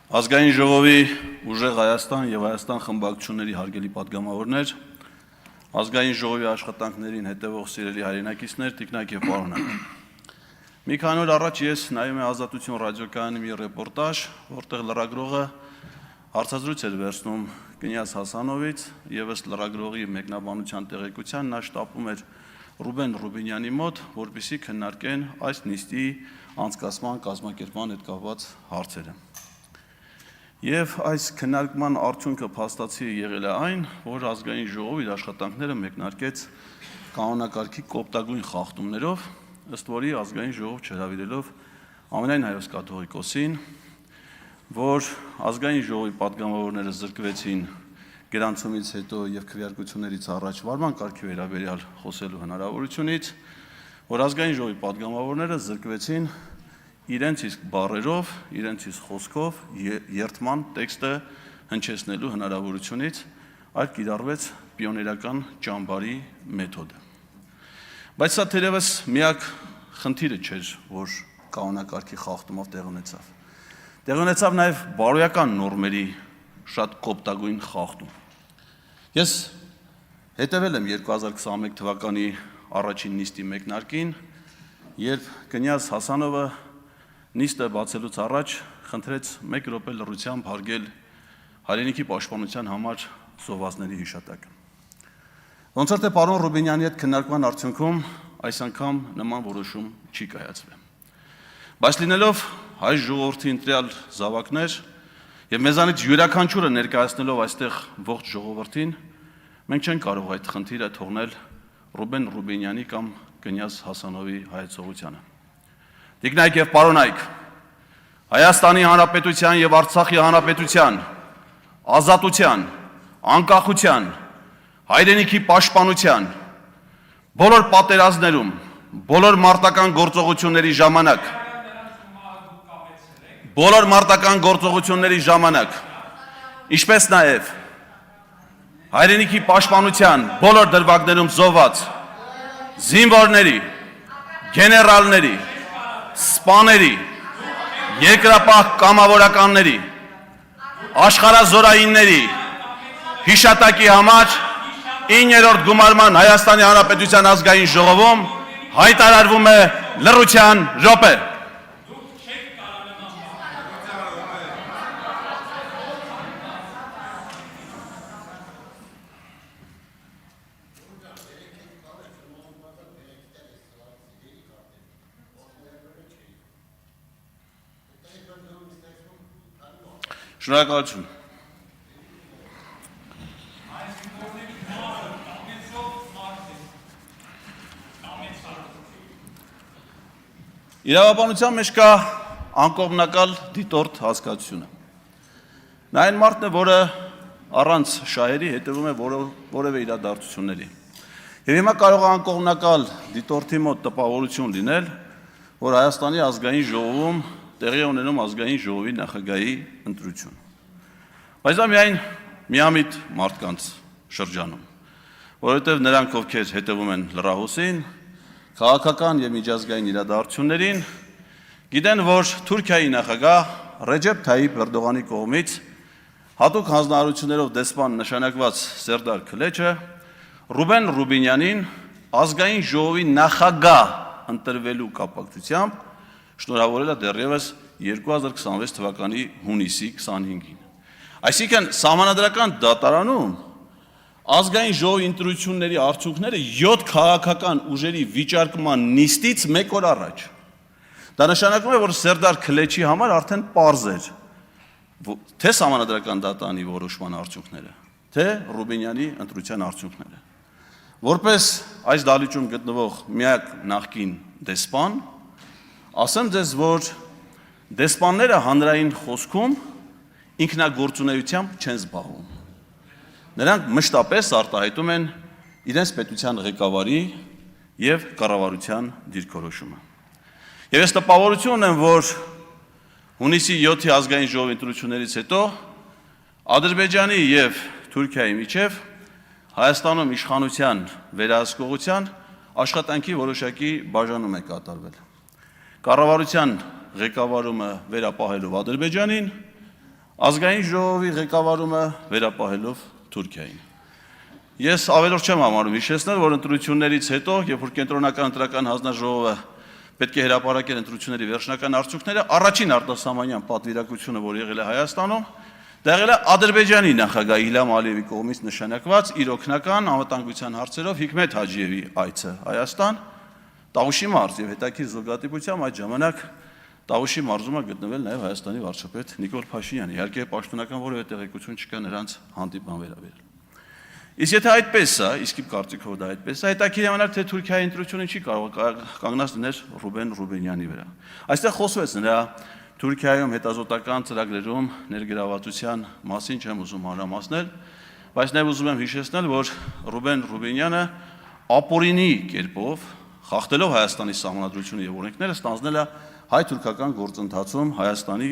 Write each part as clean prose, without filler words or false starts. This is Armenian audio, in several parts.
Ազգային ժողովի ուժեղ Հայաստան եւ Հայաստան խմբակցությունների հարգելի պատգամավորներ, ազգային ժողովի աշխատանքներին հետևող սիրելի հայրենակիցներ, տիկնակ եւ պարոններ։ Մի քանի օր առաջ ես նայում եմ Ազատություն ռադիոկայանի մի ռեպորտաժ, որտեղ լրագրողը հարցազրույց էր վերցնում Կնյազ Հասանովից եւ ըստ լրագրողի մեկնաբանության տեղեկության նա շտապում էր Ռուբեն Ռուբինյանի մոտ, որպեսզի քննարկեն այս նիստի անցկացման կազմակերպման հետ կապված հարցերը։ Եվ այս քննարկման արդյունքը փաստացի եղել է այն, որ ազգային ժողովը իր աշխատանքները մեկնարկեց կանոնակարգի կոպտագույն խախտումներով, ըստ որի ազգային ժողով չհրավիրելով ամենայն հայոց կաթողիկոսին, որ ազգային ժողովի պատգամավորները զրկվեցին գրանցումից հետո եւ քվեարկություններից առաջ վարման կարգի վերաբերյալ խոսելու հնարավորությունից, որ ազգային ժողովի պատգամավորները զրկվեցին իրենց իսկ բառերով, իրենց իսկ խոսքով երթման տեքստը հնչեցնելու հնարավորությունից, այդ կիրառվեց պիոներական ճամբարի մեթոդը։ Բայց սա թերևս միակ խնդիրը չէր, որ կանոնակարգի խախտումով տեղ ունեցավ։ Տեղ ունեցավ նաև բարոյական նորմերի շատ կոպտագույն խախտում։ Ես հետևել եմ 2021 թվականի առաջին նիստի մեկնարկին, երբ Կնյազ Հասանովը նիստը բացելուց առաջ խնդրեց 1 րոպե լռությամբ հարգել հայրենիքի պաշտպանության համար զոհվածների հիշատակը։ Ոնց որ թե պարոն Ռուբինյանի հետ քննարկման արդյունքում այս անգամ նման որոշում չի կայացվել։ Բայց լինելով հայ ժողովրդի ընտրյալ զավակներ եւ մեզանից յուրաքանչյուրը ներկայացնելով այստեղ ողջ ժողովրդին, մենք չենք կարող այդ խնդիրը թողնել Ռուբեն Ռուբինյանի կամ Կնյազ Հասանովի հայեցողությանը։ Տիկնայք եւ պարոնայք, Հայաստանի Հանրապետության եւ Արցախի Հանրապետության ազատության, անկախության, հայրենիքի պաշտպանության, բոլոր պատերազմներում, բոլոր մարտական գործողությունների ժամանակ, ինչպես նաեւ հայրենիքի պաշտպանության բոլոր դրվագներում զոհված զինվորների, գեներալների, սպաների, երկրապահ կամավորականների, աշխարհազորայինների հիշատակի համար 9-րդ գումարման Հայաստանի Հանրապետության ազգային ժողովում հայտարարվում է լռության րոպե։ Շնորհակալություն։ Իրավաբանության մեջ կա անկողմնակալ դիտորդ հասկացությունը։ Նա այն մարդն է, որը առանց շահերի հետևում է որևէ իրադարձությունների։ Եվ հիմա կարող է անկողմնակալ դիտորդի մոտ տպավորություն լինել, որ Հայաստանի ազգային ժողովում տեղի ունենում ազգային ժողովի նախագահի ընտրություն։ Բայց դա միայն միամիտ մարդկանց շրջանում, որովհետև նրանք, ովքեր հետևում են լրահոսին, քաղաքական եւ միջազգային իրադարձություններին, գիտեն, որ Թուրքիայի նախագահ Ռեջեփ Թայիփ Էրդողանի կողմից հատուկ հանձնարարություններով դեսպան նշանակված Սերդար Քլեչը Ռուբեն Ռուբինյանին ազգային ժողովի նախագահ ընտրվելու կապակցությամբ շնորհավորել է դեռևս 2026 թվականի հունիսի 25-ին։ Այսինքն սահմանադրական դատարանում ազգային ժողովի ընտրությունների արդյունքները 7 քաղաքական ուժերի վիճարկման նիստից 1 օր առաջ։ Դա նշանակում է, որ Սերդար Քլեչի համար արդեն պարզ էր, թե սահմանադրական դատարանի որոշման արդյունքները, թե Ռուբինյանի ընտրության արդյունքները։ Որպես այս դահլիճում գտնվող միակ նախկին դեսպան, ասեմ ձեզ, որ դեսպանները հանրային խոսքում ինքնագործունեությամբ չեն զբաղվում։ Նրանք մշտապես արտահայտում են իրենց պետության ղեկավարի եւ կառավարության դիրքորոշումը։ Եվ ես տպավորություն ունեմ, որ հունիսի 7-ի ազգային ժողովի ընտրություններից հետո Ադրբեջանի եւ Թուրքիայի միջև Հայաստանում իշխանության վերահսկողության աշխատանքի որոշակի բաժանում է կատարվել։ Կառավարության ղեկավարումը վերապահելով Ադրբեջանին, Ազգային ժողովի ղեկավարումը վերապահելով Թուրքիային։ Ես ավելորդ չեմ համարում հիշեցնել, որ ընտրություններից հետո, երբ որ կենտրոնական ընտրական հանձնաժողովը պետք է հրապարակել ընտրությունների վերջնական արդյունքները, առաջին արտասահմանյան պատվիրակությունը, որ եղել է Հայաստանում, դա եղել է Ադրբեջանի նախագահ Իլհամ Ալիևի կողմից նշանակված իր օգնական անվտանգության հարցերով Հիկմետ Հաջիևի այցը Հայաստան, Տավուշի մարզ եւ հետաքրքիր զուգադիպությամբ այդ ժամանակ Տավուշի մարզում է գտնվել նաև Հայաստանի վարչապետ Նիկոլ Փաշինյանը, իհարկե պաշտոնական որևէ տեղեկություն չկա նրանց հանդիպման վերաբերյալ։ Իսկ եթե այդպես է, իսկ իմ կարծիքով դա այդպես է, հետաքրքիր է թե Թուրքիայի ընտրությունը չի կարող կանգնած լինել Ռուբեն Ռուբենյանի վրա։ Այստեղ խոսվեց նրա Թուրքիայում հետազոտական ծրագրերում ներգրավվածության մասին չեմ ուզում մանրամասնել, բայց նաև ուզում եմ հիշեցնել, որ Ռուբեն Ռուբենյանը ապօրինի կերպով խախտելով Հայաստանի սահմանադրությունը եւ օրենքները ստանձնել է հայ-թուրքական գործընթացում Հայաստանի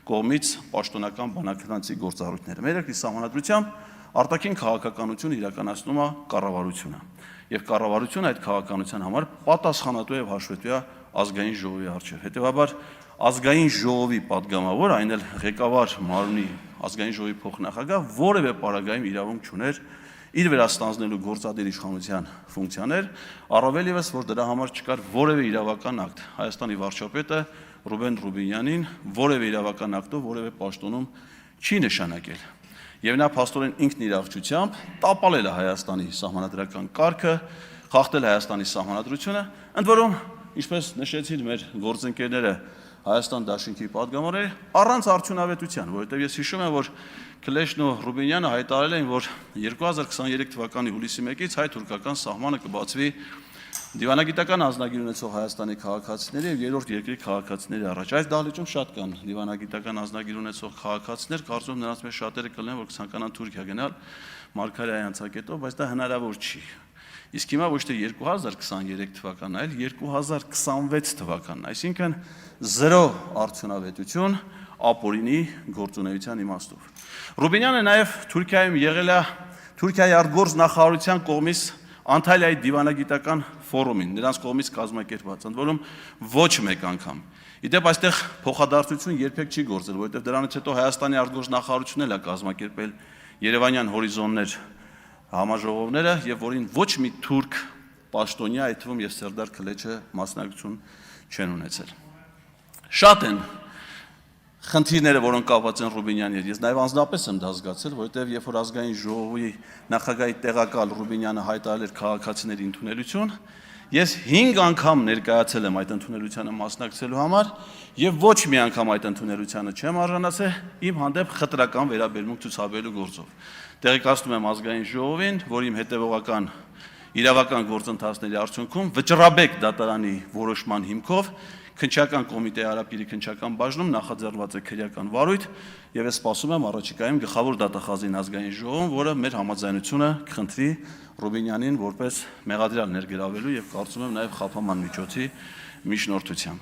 կողմից պաշտոնական բանակցի գործառույթները։ Մեր երկրի սահմանադրությամբ արտաքին քաղաքականությունը իրականացնում է կառավարությունը եւ կառավարությունը այդ քաղաքականության համար պատասխանատու եւ հաշվետու է ազգային ժողովի առջեւ։ Հետեւաբար ազգային ժողովի падգամավոր, այն էլ ղեկավար մարմնի ազգային ժողովի փոխնախագահ որևէ պարագայում իրավունք չուներ իր վրա ստանձնելու գործադիր իշխանության ֆունկցիաներ, առավել ևս որ դրա համար չկար որևէ իրավական ակտ։ Հայաստանի վարչապետը Ռուբեն Ռուբենյանին որևէ իրավական ակտով որևէ պաշտոնում չի նշանակել։ Եվ նա փաստորեն ինքն իր առողջությամբ տապալել է Հայաստանի սահմանադրական կարգը, խախտել Հայաստանի սահմանադրությունը, ընդ որում, ինչպես նշեցին մեր գործընկերները Հայաստան Դաշինքի падգամավորները, առանց արդյունավետության, որովհետև ես հիշում եմ, որ Քլեշն ու Ռուբենյանը հայտարարել էին, որ 2023 թվականի հուլիսի 1-ից հայ-թուրքական սահմանը կբացվի դիվանագիտական անձնագիր ունեցող Հայաստանի քաղաքացիների եւ երրորդ երկրի քաղաքացիների առաջ։ Այս դահլիճում շատ կան դիվանագիտական անձնագիր ունեցող քաղաքացիներ, կարծում եմ նրանց մեջ շատերը կլինեն, որ կցանկանան Թուրքիա գնալ Մարգարեի անցակետով, բայց դա հնարավոր չի։ Իսկ հիմա ոչ թե 2023 թվականն, այլ 2026 թվականն, այսինքն 0 արդյունավետություն ապօրինի գործունեության իմաստով։ Ռուբենյանը նաև Թուրքիայում եղել է Թուրքիայի արտգործ նախարարության կողմից Անտալիայի դիվանագիտական ֆորումին, նրանց կողմից կազմակերպված, ընդ որում ոչ մեկ անգամ։ Իդեպ այստեղ փոխադարձություն երբեք չի գործել, որովհետև դրանից հետո Հայաստանի արտգործ նախարարությունն էլ է կազմակերպել Երևանյան հորիզոններ համաժողովները եւ որին ոչ մի թուրք պաշտոնյա, այդ թվում եւ Սերդար Քլեչը մասնակցություն չեն ունեցել։ Շատ են խնդիրները, որոնք կապված են Ռուբենյանի հետ, ես նաև անձնապես եմ դա զգացել, որովհետև երբ որ ազգային ժողովի նախագահի տեղակալ Ռուբենյանը հայտարարել էր քաղաքացիների ընդունելություն, ես 5 անգամ ներկայացել եմ այդ ընդունելությանը մասնակցելու համար եւ ոչ մի անգամ այդ ընդունելությանը չեմ արժանացել իմ հանդեպ խտրական վերաբերմունք ցուցաբերելու գործով։ Տեղեկացնում եմ ազգային ժողովին, որ իմ հետևողական իրավական գործընթացների արդյունքում վճռաբեկ դատարանի որոշման հիմքով Քննչական կոմիտեի Արաբիրի քննչական բաժնում նախաձեռնված է քրեական վարույթ եւ ես սպասում եմ առաջիկայում գլխավոր դատախազին ազգային ժողովում, որը մեր համաձայնությունը կխնդրի Ռուբենյանին որպես մեղադրյալ ներգրավելու եւ կարծում եմ նաեւ խափաման միջոցի միջնորդությամբ։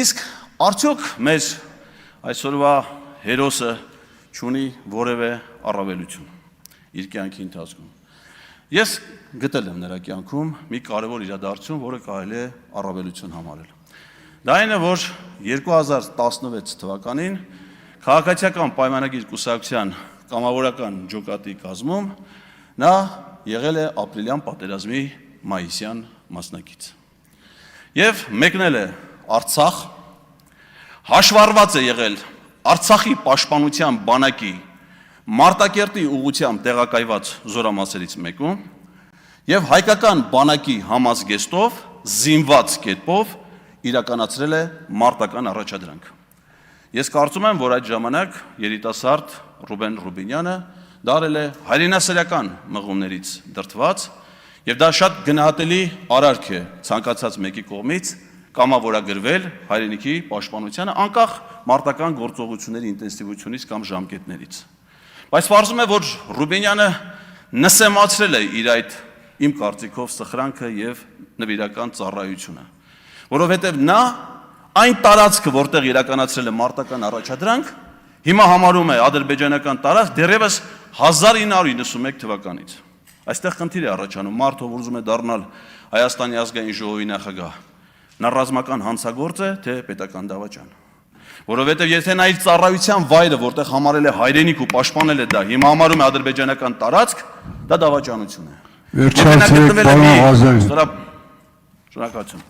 Իսկ արդյոք մեր այսօրվա հերոսը չունի որևէ առավելություն իր կյանքի ընթացքում։ Ես գտել եմ նրա կյանքում մի կարևոր իրադարձություն, որը կարելի է առավելություն համարել։ Դա այն է, որ 2016 թվականին քաղաքացիական պայմանագիր կուսակցության կամավորական ջոկատի կազմում նա եղել է ապրիլյան պատերազմի մայիսյան մասնակից։ Եվ մեկնել է Արցախ, հաշվառված է եղել Արցախի պաշտպանության բանակի Մարտակերտի ուղղությամբ տեղակայված զորամասերից մեկում եւ հայկական բանակի համազգեստով զինված կերպով իրականացրել է մարտական առաջադրանք։ Ես կարծում եմ, որ այդ ժամանակ երիտասարդ Ռուբեն Ռուբենյանը դարել է հայրենասերական մղումներից դրդված եւ դա շատ գնահատելի արարք է ցանկացած մեկի կողմից կամավորագրվել հայրենիքի պաշտպանությանը անկախ մարտական գործողությունների ինտենսիվությունից կամ ժամկետներից։ Բայց պարզվում է, որ Ռուբենյանը նսեմացրել է իր այդ իմ կարծիքով սխրանքը եւ նվիրական ծառայությունը, որովհետեւ նա այն տարածքը, որտեղ իրականացրել է մարտական առաջադրանք, հիմա համարում է ադրբեջանական տարածք դեռևս 1991 թվականից։ Այստեղ խնդիր է առաջանում, մարդը ուզում է դառնալ Հայաստանի ազգային ժողովի նախագահ, նա ռազմական հանցագործ է, թե պետական դավաճան։ Որովհետև եթե նա իր ծառայության վայրը, որտեղ համարել է հայրենիք ու պաշտպանել է դա, հիմա համարում է ադրբեջանական տարածք, դա դավաճանություն է։ Վերջացրեք, պարոն Ղազարյան։ Շնորհակալություն։